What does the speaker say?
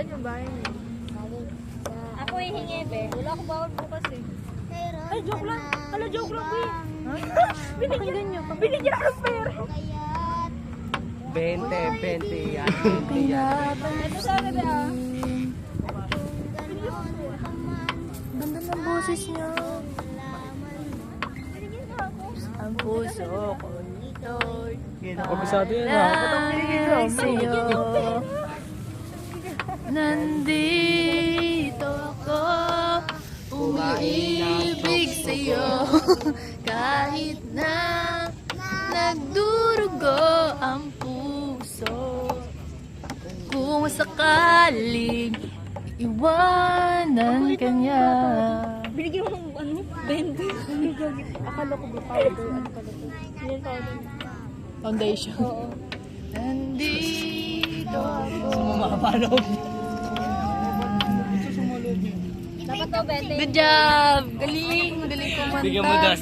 Saan yung bahay niyo? Ako hihingi, be. Wala akong bawal bukas eh. Ay, joke lang. Hala, joke lang, be. Binigyan niyo. Binigyan ako ng pera. 20 yan. 20 yan. Ito sana, be, ah. Ganda ng boses niya. Ang puso ko nito'y Kabisado yan ha. Ba't ang binigyan sa'yo. Nandito ako, umiibig sa'yo. Kahit na nagdurugo ang puso. Kung sakaling iwanan ka niya. Binigyan mo ng ano? 20. Akala ko ba powder? Ano pala to? Yan powder. Foundation. Oo. Nandito ako. Sumamapalog. Dapat to, 20. Good job! Galing! Galing kumanta. Bigyan mo das.